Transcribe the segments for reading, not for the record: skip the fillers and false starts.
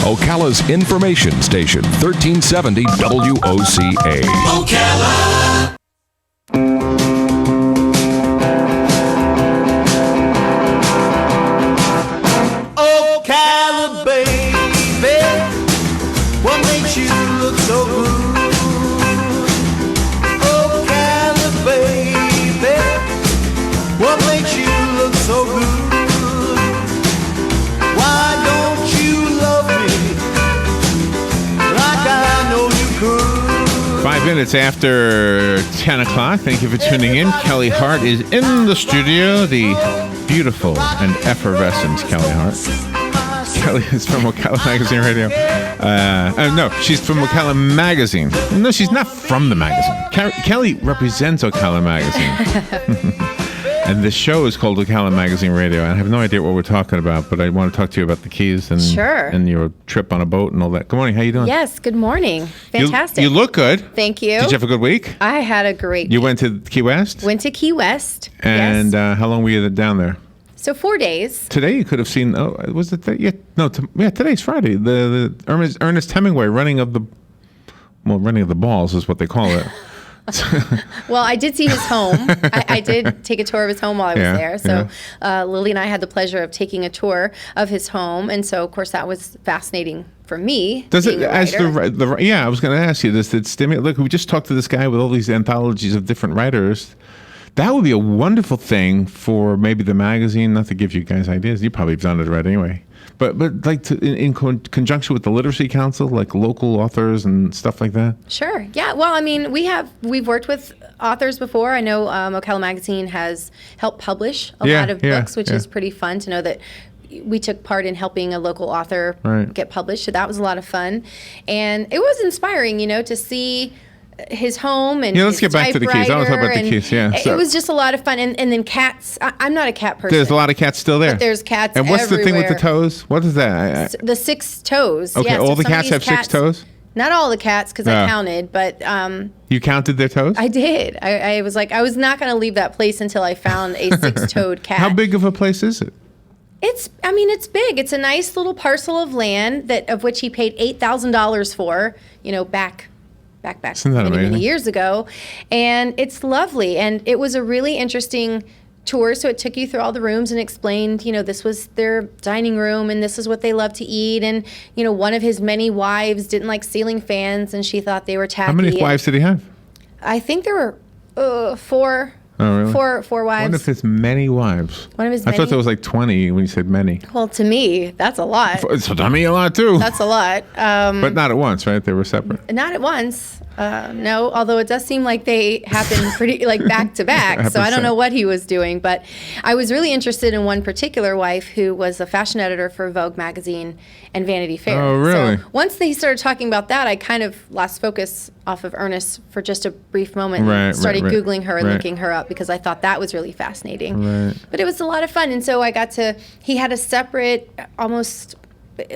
Ocala's information station, 1370 WOCA. Ocala! Ocala, baby, what makes you look so good? Ocala, baby, what makes you look so good? Why don't you love me like I know you could? 5 minutes after 10 o'clock. Thank you for tuning in. Kelli Hart is in the studio. The beautiful and effervescent Kelli Hart. Kelli is from Ocala Magazine Radio. No, she's from Ocala Magazine. No, she's not from the magazine. Kelli represents Ocala Magazine. And the show is called Ocala Magazine Radio. I have no idea what we're talking about, but I want to talk to you about the Keys and, and your trip on a boat and all that. Good morning. How you doing? Yes, good morning. Fantastic. You look good. Thank you. Did you have a good week? I had a great week. You went to Key West? Went to Key West. And yes. How long were you down there? So 4 days. Today you could have seen. Oh, was it? Today's Friday. The Ernest Hemingway running of the balls is what they call it. Well, I did see his home. I did take a tour of his home while I was there. So Lily and I had the pleasure of taking a tour of his home, and so of course that was fascinating for me. Does it as the I was going to ask you, does it stimulate? Look, we just talked to this guy with all these anthologies of different writers. That would be a wonderful thing for maybe the magazine. Not to give you guys ideas, you probably have done it right anyway. But like in conjunction with the Literacy Council, like local authors and stuff like that? Sure. Yeah. Well, I mean, we've worked with authors before. I know Ocala Magazine has helped publish a lot of books, which is pretty fun to know that we took part in helping a local author get published. So that was a lot of fun. And it was inspiring, to see his home and let's get back to the Keys. I want to talk about the Keys. It was just a lot of fun. And then cats. I'm not a cat person. There's a lot of cats still there. But there's cats everywhere. And what's the thing with the toes? What is that? The 6 toes. Okay, all the cats have 6 toes? Not all the cats, because I counted, but... you counted their toes? I did. I was like, I was not going to leave that place until I found a 6-toed cat. How big of a place is it? It's big. It's a nice little parcel of land of which he paid $8,000 for, back many years ago. And it's lovely. And it was a really interesting tour. So it took you through all the rooms and explained, this was their dining room and this is what they love to eat. And, one of his many wives didn't like ceiling fans and she thought they were tacky. How many wives did he have? I think there were 4. Oh, really? Four wives. One of his many wives. I thought there was like 20 when you said many. Well, to me, that's a lot. So to me, a lot too. That's a lot. But not at once, right? They were separate. Not at once. No, although it does seem like they happened pretty back to back. So I don't know what he was doing. But I was really interested in one particular wife who was a fashion editor for Vogue magazine and Vanity Fair. Oh, really? So once they started talking about that, I kind of lost focus off of Ernest for just a brief moment and started Googling her and looking her up because I thought that was really fascinating. Right. But it was a lot of fun. And so he had a separate, almost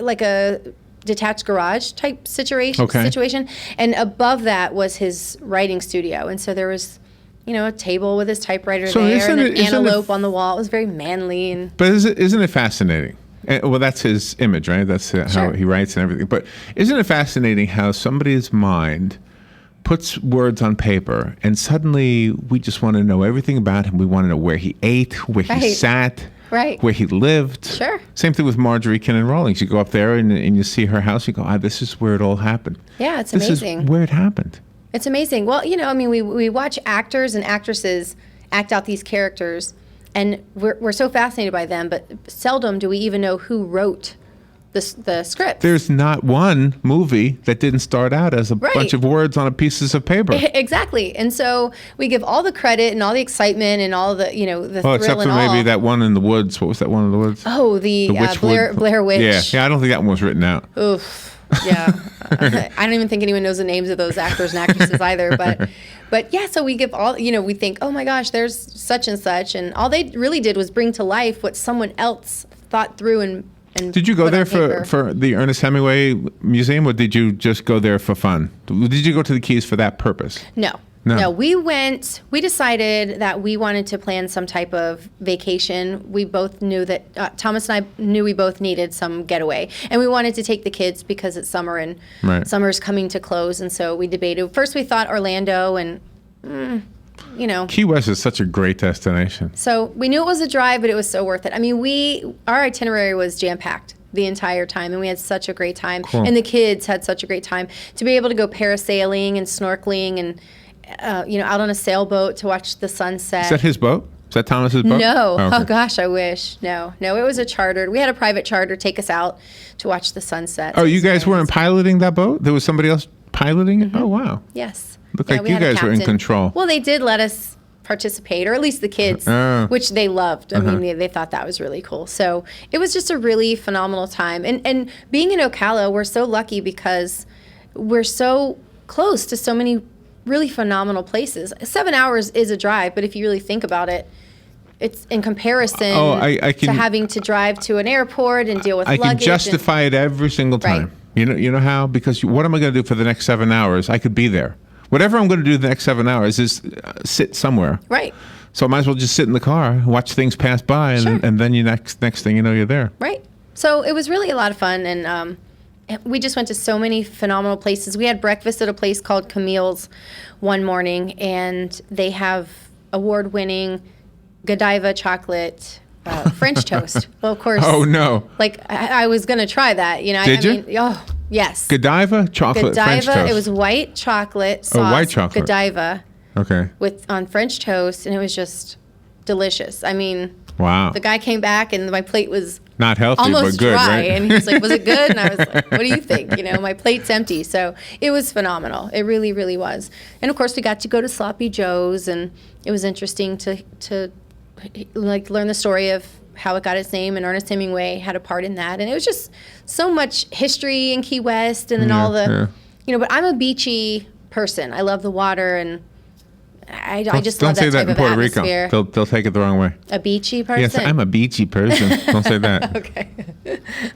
like a detached garage type situation. And above that was his writing studio. And so there was, a table with his typewriter there and an antelope on the wall. It was very manly. But isn't it fascinating? Well, that's his image, right? That's how he writes and everything. But isn't it fascinating how somebody's mind puts words on paper and suddenly we just want to know everything about him. We want to know where he ate, where he sat, where he lived. Sure. Same thing with Marjorie Kinnan Rawlings. You go up there and you see her house. You go, this is where it all happened. Yeah, it's amazing. This is where it happened. It's amazing. Well, we watch actors and actresses act out these characters, and we're so fascinated by them, but seldom do we even know who wrote the script. There's not one movie that didn't start out as a bunch of words on pieces of paper. Exactly. And so we give all the credit and all the excitement and all the, the thrill except for maybe that one in the woods. What was that one in the woods? Oh, the Blair Witch. Yeah, I don't think that one was written out. Oof. Yeah. I don't even think anyone knows the names of those actors and actresses either. But yeah, so we give all, we think, oh my gosh, there's such and such. And all they really did was bring to life what someone else thought through and did you go there for the Ernest Hemingway Museum, or did you just go there for fun? Did you go to the Keys for that purpose? No. No, we decided that we wanted to plan some type of vacation. We both knew that, Thomas and I knew we both needed some getaway. And we wanted to take the kids because it's summer and summer's coming to close. And so we debated. First we thought Orlando and, Key West is such a great destination. So we knew it was a drive, but it was so worth it. I mean, our itinerary was jam-packed the entire time, and we had such a great time. Cool. And the kids had such a great time. To be able to go parasailing and snorkeling and, out on a sailboat to watch the sunset. Is that his boat? Is that Thomas's boat? No. Oh, okay. Oh gosh, I wish. No, it was a chartered. We had a private charter take us out to watch the sunset. Oh, you guys weren't piloting that boat? There was somebody else piloting it? Oh, wow. Yes. Looked like you guys were in control. Well, they did let us participate, or at least the kids, which they loved. I mean, they thought that was really cool. So it was just a really phenomenal time. And being in Ocala, we're so lucky because we're so close to so many really phenomenal places. 7 hours is a drive, but if you really think about it, it's in comparison to having to drive to an airport and deal with luggage. I can justify it every single time. Right. You know how? Because what am I going to do for the next 7 hours? I could be there. Whatever I'm going to do the next 7 hours is sit somewhere. Right. So I might as well just sit in the car, watch things pass by, and then you next thing you know, you're there. Right. So it was really a lot of fun, and we just went to so many phenomenal places. We had breakfast at a place called Camille's one morning, and they have award-winning Godiva chocolate French toast. Well, of course. Oh, no. Like, I was going to try that. Did you? Oh, yes. Godiva chocolate French toast. It was white chocolate sauce. Oh, white chocolate. Godiva. Okay. On French toast, and it was just delicious. I mean, wow. The guy came back, and my plate was not healthy, almost but good, dry, right? and he was like, "Was it good?" And I was like, "What do you think?" My plate's empty, so it was phenomenal. It really, really was. And of course, we got to go to Sloppy Joe's, and it was interesting to like learn the story of how it got its name, and Ernest Hemingway had a part in that. And it was just so much history in Key West, and then all the, but I'm a beachy person. I love the water, and I just love that type of atmosphere. Rico. They'll take it the wrong way. A beachy person? Yes, I'm a beachy person. Don't say that. Okay.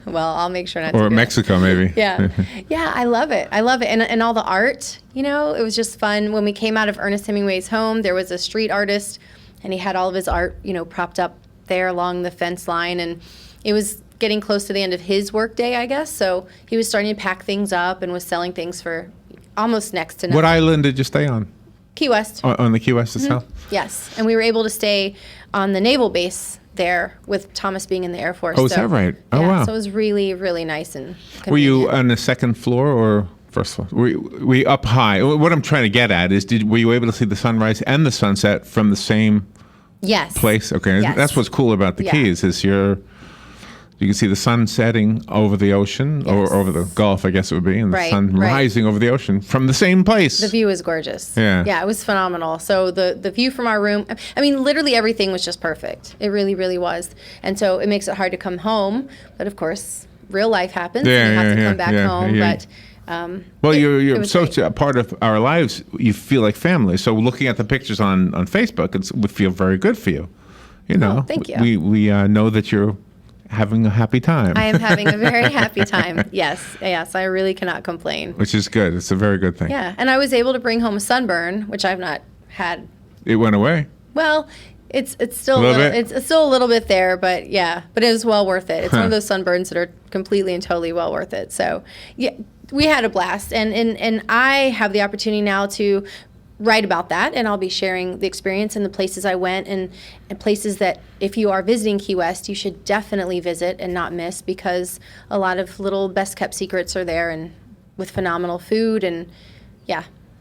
Well, I'll make sure not to. Or Mexico, maybe. Yeah. Yeah, I love it. And all the art, it was just fun. When we came out of Ernest Hemingway's home, there was a street artist, and he had all of his art, propped up there along the fence line, and it was getting close to the end of his work day, I guess. So he was starting to pack things up and was selling things for almost next to nothing. What island did you stay on? Key West. On the Key West itself? Yes. And we were able to stay on the naval base there with Thomas being in the Air Force. Oh, is that right? Oh, wow. So it was really, really nice and convenient. Were you on the second floor or first floor? Were you up high? What I'm trying to get at is, were you able to see the sunrise and the sunset from the same place? Okay. Yes. That's what's cool about the Keys is you can see the sun setting over the ocean, or over the Gulf, I guess it would be, and the sun rising over the ocean from the same place. The view is gorgeous. Yeah. Yeah, it was phenomenal. So the view from our room, I mean, literally everything was just perfect. It really, really was. And so it makes it hard to come home. But of course, real life happens. Yeah, and you have to come back home. Yeah. But well, you're such a part of our lives. You feel like family. So looking at the pictures on Facebook, it would feel very good for you. Thank you. We know that you're having a happy time. I am having a very happy time. Yes, I really cannot complain. Which is good. It's a very good thing. Yeah, and I was able to bring home a sunburn, which I've not had. It went away. Well, it's still it's still a little bit there, but it was well worth it. It's one of those sunburns that are completely and totally well worth it. So yeah, we had a blast, and I have the opportunity now to write about that, and I'll be sharing the experience and the places I went, and places that if you are visiting Key West, you should definitely visit and not miss, because a lot of little best kept secrets are there, and with phenomenal food, and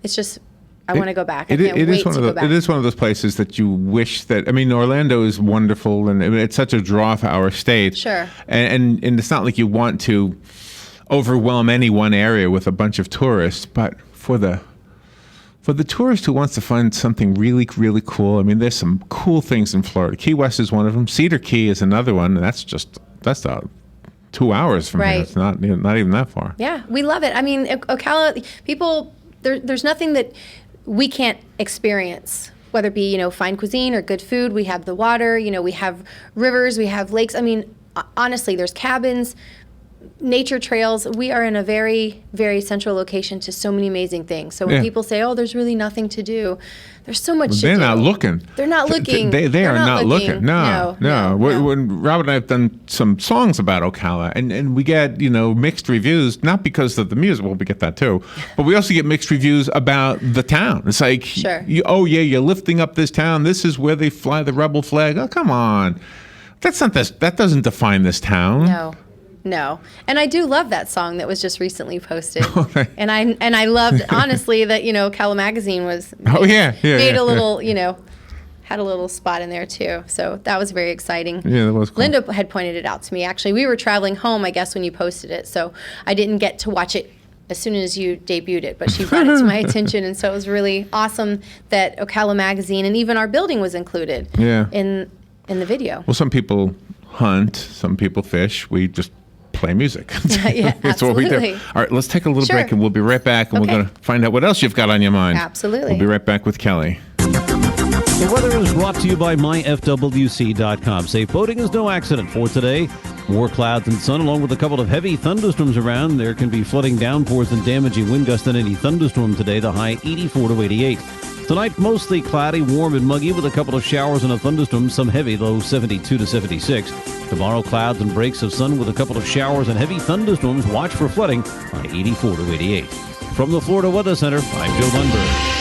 it's just, I want to go back. I can't wait to go back. It is one of those places that you wish that, Orlando is wonderful, and it's such a draw for our state. Sure. And it's not like you want to overwhelm any one area with a bunch of tourists, but for the tourist who wants to find something really, really cool, there's some cool things in Florida. Key West is one of them. Cedar Key is another one, and that's 2 hours from here. It's not even that far. Yeah, we love it. Ocala, people, there's nothing that we can't experience, whether it be, fine cuisine or good food. We have the water, we have rivers, we have lakes. Honestly, there's cabins nature trails, we are in a very, very central location to so many amazing things. So when people say, oh, there's really nothing to do, there's so much to do. They're not looking. They're not looking. They are not looking. No. When Rob and I have done some songs about Ocala, and we get, mixed reviews, not because of the music, well, we get that too, but we also get mixed reviews about the town. It's like, sure. You're lifting up this town. This is where they fly the rebel flag. Oh, come on. That's not this. That doesn't define this town. No. And I do love that song that was just recently posted. And I loved, honestly, that, Ocala Magazine was made a little, had a little spot in there too. So that was very exciting. Yeah, that was cool. Linda had pointed it out to me. Actually, we were traveling home, I guess, when you posted it. So I didn't get to watch it as soon as you debuted it, but she brought it to my attention. And so it was really awesome that Ocala Magazine and even our building was included in the video. Well, some people hunt, some people fish. We just play music. That's what we do. All right, let's take a little break and we'll be right back, and we're going to find out what else you've got on your mind. Absolutely. We'll be right back with Kelli. The weather is brought to you by myfwc.com. Safe boating is no accident for today. More clouds and sun, along with a couple of heavy thunderstorms around. There can be flooding downpours and damaging wind gusts in any thunderstorm today. The high 84 to 88. Tonight, mostly cloudy, warm and muggy with a couple of showers and a thunderstorm, some heavy, low 72 to 76. Tomorrow, clouds and breaks of sun with a couple of showers and heavy thunderstorms. Watch for flooding, high 84 to 88. From the Florida Weather Center, I'm Joe Lundberg.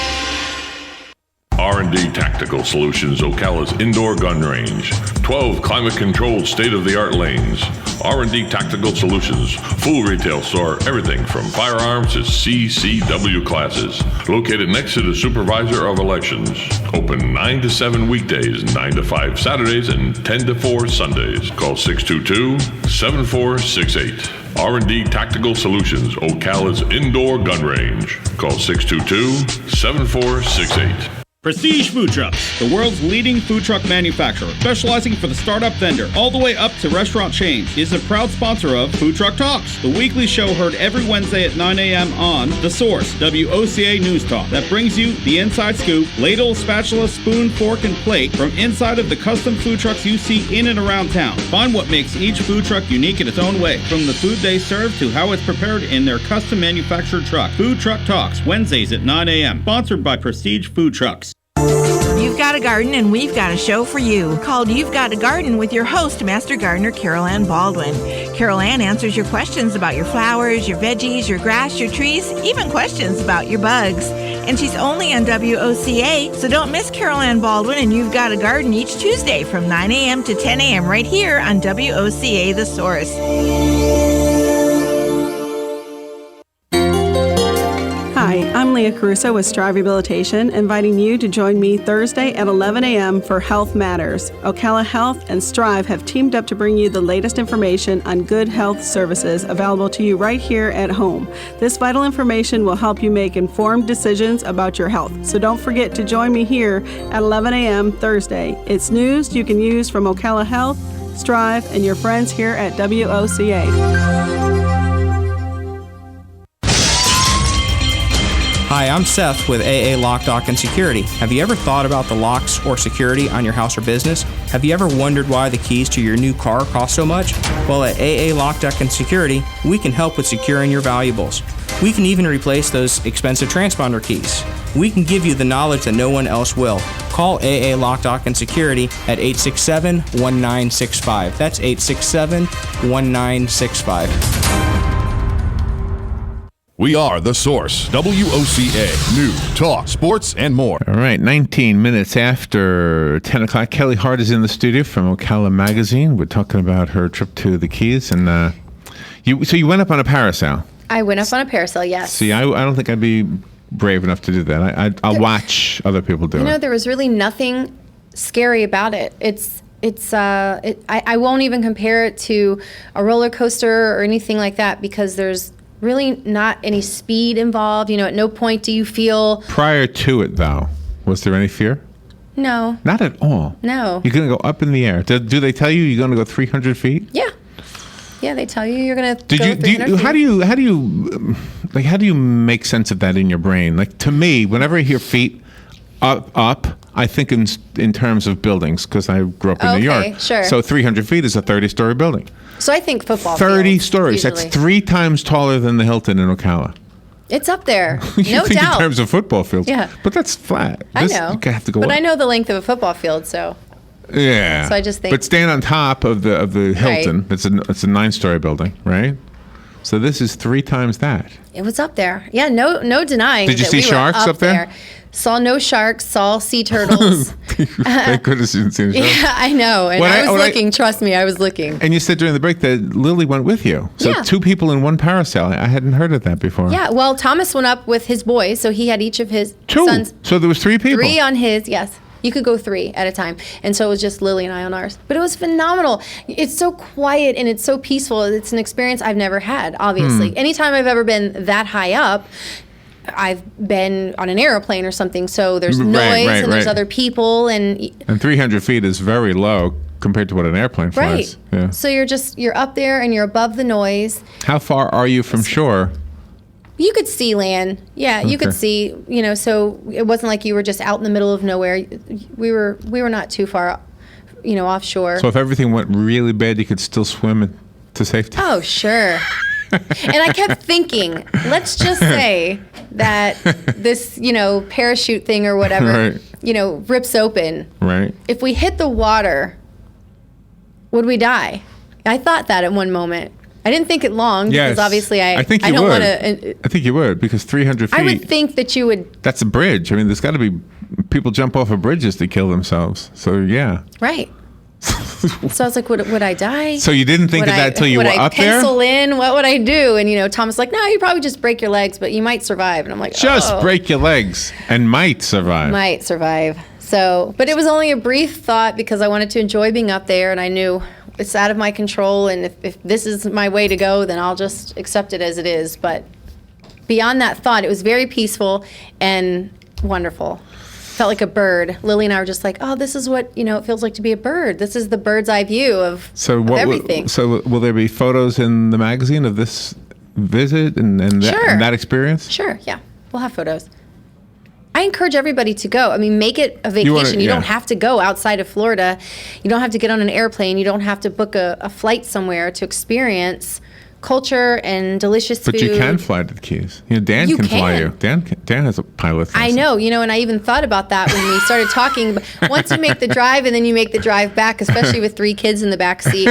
R&D Tactical Solutions, Ocala's indoor gun range. 12 climate-controlled state-of-the-art lanes. R&D Tactical Solutions, full retail store, everything from firearms to CCW classes. Located next to the Supervisor of Elections. Open 9 to 7 weekdays, 9 to 5 Saturdays, and 10 to 4 Sundays. Call 622-7468. R&D Tactical Solutions, Ocala's indoor gun range. Call 622-7468. Prestige Food Trucks, the world's leading food truck manufacturer, specializing for the startup vendor all the way up to restaurant chains, is a proud sponsor of Food Truck Talks, the weekly show heard every Wednesday at 9 a.m. on The Source, WOCA News Talk, that brings you the inside scoop, ladle, spatula, spoon, fork, and plate from inside of the custom food trucks you see in and around town. Find what makes each food truck unique in its own way, from the food they serve to how it's prepared in their custom manufactured truck. Food Truck Talks, Wednesdays at 9 a.m., sponsored by Prestige Food Trucks. You've got a garden and we've got a show for you called You've Got a Garden with your host, Master Gardener Carol Ann Baldwin. Carol Ann answers your questions about your flowers, your veggies, your grass, your trees, even questions about your bugs. And she's only on WOCA, so don't miss Carol Ann Baldwin and You've Got a Garden each Tuesday from 9 a.m. to 10 a.m. right here on WOCA The Source. Hi, I'm Leah Caruso with Strive Rehabilitation, inviting you to join me Thursday at 11 a.m. for Health Matters. Ocala Health and Strive have teamed up to bring you the latest information on good health services available to you right here at home. This vital information will help you make informed decisions about your health. So don't forget to join me here at 11 a.m. Thursday. It's news you can use from Ocala Health, Strive, and your friends here at WOCA. Hi, I'm Seth with AA Lock, Dock, and Security. Have you ever thought about the locks or security on your house or business? Have you ever wondered why the keys to your new car cost so much? Well, at AA Lock, Dock, and Security, we can help with securing your valuables. We can even replace those expensive transponder keys. We can give you the knowledge that no one else will. Call AA Lock, Dock, and Security at 867-1965. That's 867-1965. We are The Source, WOCA, news, talk, sports, and more. All right, 19 minutes after 10 o'clock, Kelli Hart is in the studio from Ocala Magazine. We're talking about her trip to the Keys. And you went up on a parasail. I went up on a parasail, yes. See, I don't think I'd be brave enough to do that. I'll watch other people do it. There was really nothing scary about it. I won't even compare it to a roller coaster or anything like that because there's really not any speed involved. At no point do you feel... Prior to it, though, was there any fear? No. Not at all? No. You're going to go up in the air. Do they tell you you're going to go 300 feet? Yeah. Yeah, they tell you you're going to go 300 feet. How do you make sense of that in your brain? Like, to me, whenever I hear feet up, I think in terms of buildings because I grew up in New York. Sure. So 300 feet is a 30-story building. So I think football 30 fields, stories. usually. That's 3 times taller than the Hilton in Ocala. It's up there, You no think doubt. in terms of football fields. Yeah. But that's flat. I This, know. You have to go but up. I know the length of a football field, so Yeah. So I just think- But staying on top of the Hilton, it's a 9-story building, right? So this is 3 times that. it was up there. Yeah, no denying. Did you that see we were sharks up there? Saw no sharks. Saw sea turtles. Thank goodness you didn't see the shark. Yeah, I know. And When I was when looking. Trust me, I was looking. And you said during the break that Lily went with you. So Yeah. 2 people in one parasail. I hadn't heard of that before. Yeah. Well, Thomas went up with his boys, so he had each of his 2. sons. So there was 3 people. 3 on his. Yes. You could go 3 at a time. And so it was just Lily and I on ours. But it was phenomenal. It's so quiet and it's so peaceful. It's an experience I've never had, obviously. Anytime I've ever been that high up, I've been on an airplane or something. So there's noise and there's other people. And 300 feet is very low compared to what an airplane flies. right. Yeah. So you're up there and you're above the noise. How far are you from shore? You could see land. Yeah, you could see, so it wasn't like you were just out in the middle of nowhere. We were not too far, offshore. So if everything went really bad, you could still swim to safety? Oh, sure. And I kept thinking, let's just say that this, parachute thing or whatever, Right. Rips open. Right. If we hit the water, would we die? I thought that at one moment. I didn't think it long because obviously I think you don't would. want to. I think you would because 300 feet. I would think that you would. That's a bridge. I mean, there's got to be people jump off of bridges to kill themselves. So yeah. Right. So I was like, would I die? So you didn't think of that until you were up there? Would I pencil in? What would I do? And, Thomas was like, no, you probably just break your legs, but you might survive. And I'm like, Just break your legs and might survive. Might survive. So, but it was only a brief thought because I wanted to enjoy being up there and I knew it's out of my control. And if this is my way to go, then I'll just accept it as it is. But beyond that thought, it was very peaceful and wonderful. Felt like a bird. Lily and I were just like, oh, this is what, it feels like to be a bird. This is the bird's eye view of everything. So will there be photos in the magazine of this visit and that experience? Sure, yeah. We'll have photos. I encourage everybody to go. I mean, make it a vacation. You don't have to go outside of Florida. You don't have to get on an airplane. You don't have to book a flight somewhere to experience culture and delicious food. But you can fly to the Keys. Dan can fly you. Dan has a pilot license. I know, and I even thought about that when we started talking. But once you make the drive and then you make the drive back, especially with 3 kids in the back seat,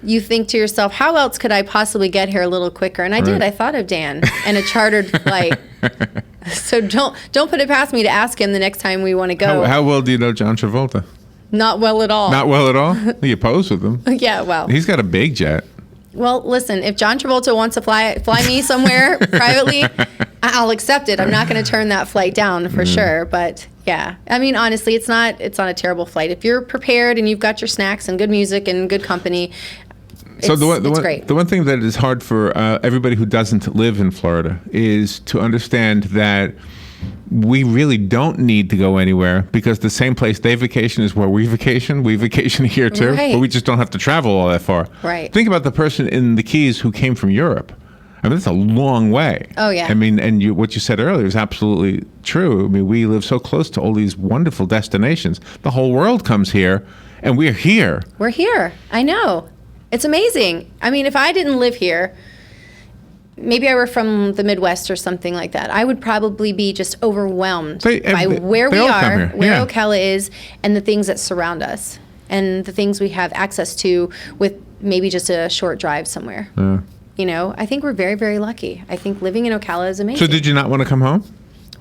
you think to yourself, how else could I possibly get here a little quicker? And I did. I thought of Dan and a chartered flight. So don't put it past me to ask him the next time we want to go. How well do you know John Travolta? Not well at all. Not well at all? You pose with him. Yeah, well. He's got a big jet. Well, listen, if John Travolta wants to fly me somewhere privately, I'll accept it. I'm not going to turn that flight down for sure. But yeah, I mean, honestly, it's not a terrible flight. If you're prepared and you've got your snacks and good music and good company, it's great. The one thing that is hard for everybody who doesn't live in Florida is to understand that we really don't need to go anywhere because the same place they vacation is where we vacation. We vacation here too, Right. but we just don't have to travel all that far. Right. Think about the person in the Keys who came from Europe. I mean, that's a long way. Oh, yeah. I mean, and what you said earlier is absolutely true. I mean, we live so close to all these wonderful destinations. The whole world comes here, and we're here. We're here. I know. It's amazing. I mean, if I didn't live here, maybe I were from the Midwest or something like that, I would probably be just overwhelmed by where we are, where Ocala is, and the things that surround us, and the things we have access to with maybe just a short drive somewhere. I think we're very, very lucky. I think living in Ocala is amazing. So did you not want to come home?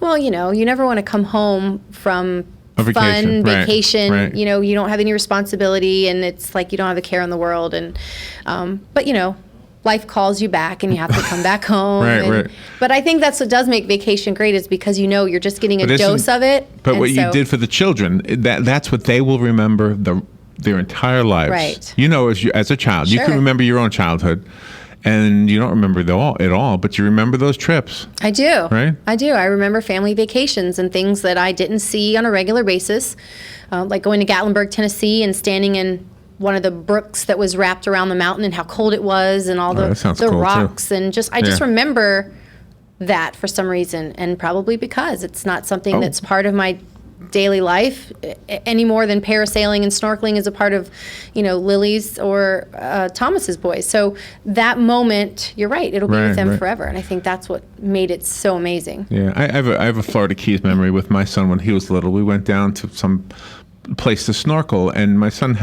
Well, you never want to come home from vacation. Fun vacation. Right. You don't have any responsibility, and it's like you don't have a care in the world. And but life calls you back, and you have to come back home. Right. But I think that's what does make vacation great is because you're just getting a dose of it. But what you did for the children, that's what they will remember their entire lives. Right. As a child, you Sure. can remember your own childhood. And you don't remember it all, but you remember those trips. I do. Right? I do. I remember family vacations and things that I didn't see on a regular basis, like going to Gatlinburg, Tennessee, and standing in one of the brooks that was wrapped around the mountain and how cold it was and all the cool rocks. Too. And I just remember that for some reason, and probably because it's not something that's part of my daily life any more than parasailing and snorkeling is a part of, Lily's or Thomas's boys. So that moment, you're right, it'll be with them forever. And I think that's what made it so amazing. Yeah, I have a Florida Keys memory with my son when he was little. We went down to some place to snorkel, and my son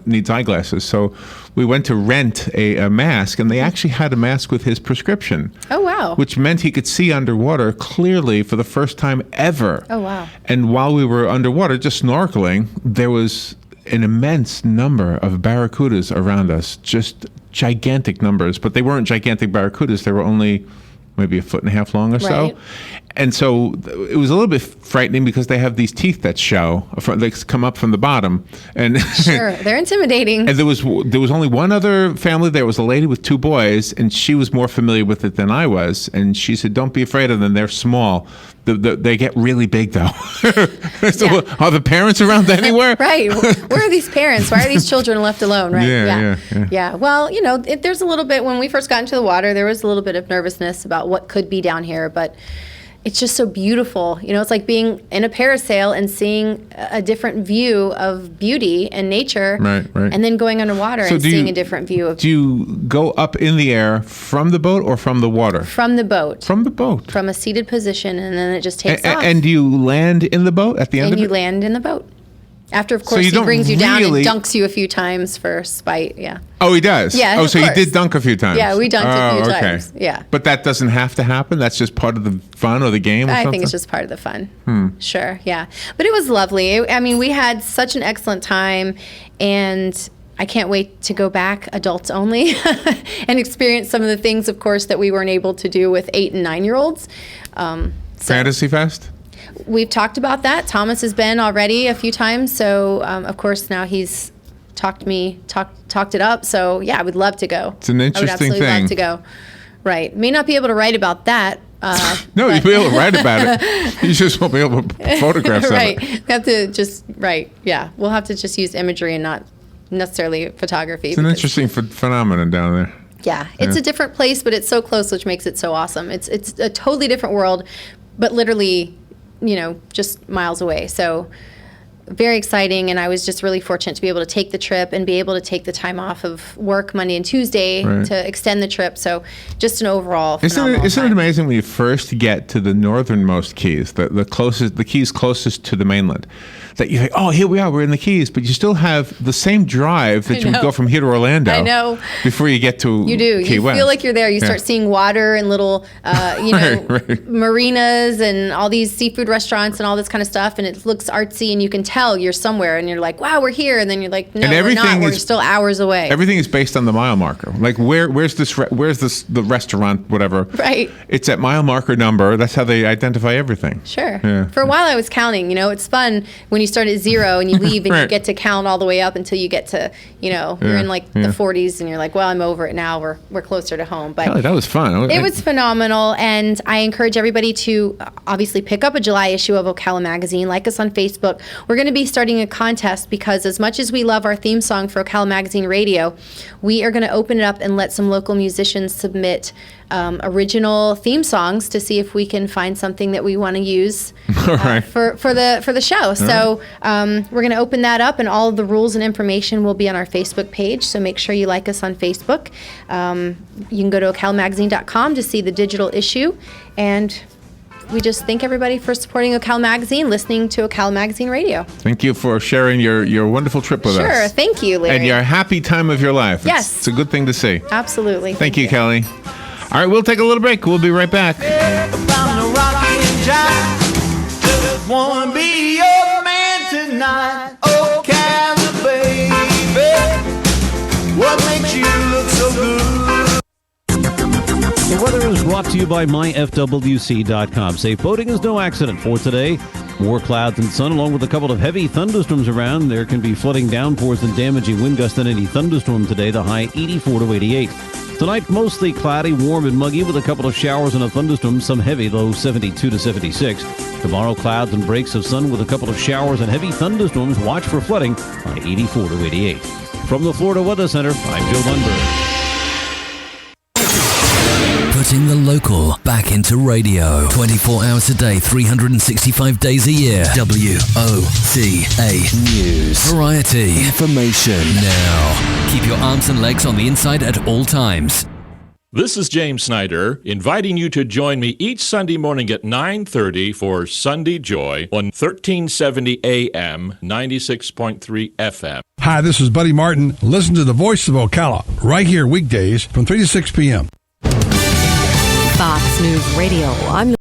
needs eyeglasses, so we went to rent a mask, and they actually had a mask with his prescription. Oh wow! Which meant he could see underwater clearly for the first time ever. Oh wow! And while we were underwater just snorkeling, there was an immense number of barracudas around us, just gigantic numbers, but they weren't gigantic barracudas. They were only maybe 1.5 feet long or so. And so it was a little bit frightening because they have these teeth that show, they come up from the bottom. And sure, they're intimidating. And there was only one other family. There was a lady with 2 boys, and she was more familiar with it than I was. And she said, "Don't be afraid of them. They're small. They get really big, though." So are the parents around anywhere? Right. Where are these parents? Why are these children left alone? Right. Yeah. Well, there's a little bit, when we first got into the water, there was a little bit of nervousness about what could be down here, but it's just so beautiful. It's like being in a parasail and seeing a different view of beauty and nature. Right. And then going underwater and seeing a different view of. Do you go up in the air from the boat or from the water? From the boat. From the boat. From a seated position, and then it just takes off. And do you land in the boat at the end of it? And you land in the boat. After, of course, he brings you down and dunks you a few times for spite, Oh, he does? Yeah, Oh, so you did dunk a few times? Yeah, we dunked a few times, yeah. But that doesn't have to happen? That's just part of the fun or the game or something? I think it's just part of the fun. Sure, yeah. But it was lovely. We had such an excellent time, and I can't wait to go back, adults only, and experience some of the things, of course, that we weren't able to do with 8 and 9-year-olds. Fantasy Fest? We've talked about that. Thomas has been already a few times, so of course now he's talked it up. So yeah, I would love to go. It's an interesting thing. I would absolutely love to go. Right. May not be able to write about that. No, you'll be able to write about it. You just won't be able to photograph right. of it. We have to just yeah. We'll have to just use imagery and not necessarily photography. It's an interesting phenomenon down there. Yeah, it's a different place, but it's so close, which makes it so awesome. It's a totally different world, but literally, just miles away. So very exciting, and I was just really fortunate to be able to take the trip and be able to take the time off of work Monday and Tuesday to extend the trip. So just an overall phenomenal Isn't it amazing when you first get to the northernmost Keys, the Keys closest to the mainland, that you think, oh, here we are, we're in the Keys, but you still have the same drive that you would go from here to Orlando. I know. Before you get to You do. Key You West. feel like you're there. You start seeing water and little, marinas and all these seafood restaurants and all this kind of stuff, and it looks artsy, and you can tell you're somewhere, and you're like, wow, we're here, and then you're like, no, we're not. We're still hours away. Everything is based on the mile marker. Like where's the restaurant, whatever. Right. It's at mile marker number. That's how they identify everything. Sure. Yeah. For a while I was counting. It's fun when you start at 0 and you leave and you get to count all the way up until you get to, you're in like the 40s and you're like, well, I'm over it now. We're closer to home. But Kelly, that was fun. It was phenomenal, and I encourage everybody to obviously pick up a July issue of Ocala Magazine. Like us on Facebook. We're going to be starting a contest because as much as we love our theme song for Ocala Magazine Radio, we are going to open it up and let some local musicians submit original theme songs to see if we can find something that we want to use for the show. So we're going to open that up, and all of the rules and information will be on our Facebook page. So make sure you like us on Facebook. You can go to ocalamagazine.com to see the digital issue, and we just thank everybody for supporting Ocala Magazine, listening to Ocala Magazine Radio. Thank you for sharing your wonderful trip with us. Sure, thank you, Larry. And your happy time of your life. Yes. It's a good thing to see. Absolutely. Thank you, Kelly. All right, we'll take a little break. We'll be right back. Just wanna be your man tonight. Ocala, baby. What makes you look so good? The weather is brought to you by myfwc.com. Safe boating is no accident for today. More clouds and sun, along with a couple of heavy thunderstorms around. There can be flooding downpours and damaging wind gusts in any thunderstorm today. The high 84 to 88. Tonight, mostly cloudy, warm, and muggy with a couple of showers and a thunderstorm, some heavy, low 72 to 76. Tomorrow, clouds and breaks of sun with a couple of showers and heavy thunderstorms. Watch for flooding, high 84 to 88. From the Florida Weather Center, I'm Joe Lundberg. Put Putting the local back into radio. 24 hours a day, 365 days a year. WOCA News. Variety. Information. Now. Keep your arms and legs on the inside at all times. This is James Snyder, inviting you to join me each Sunday morning at 9:30 for Sunday Joy on 1370 AM, 96.3 FM. Hi, this is Buddy Martin. Listen to the Voice of Ocala right here weekdays from 3 to 6 p.m. Fox News Radio. I'm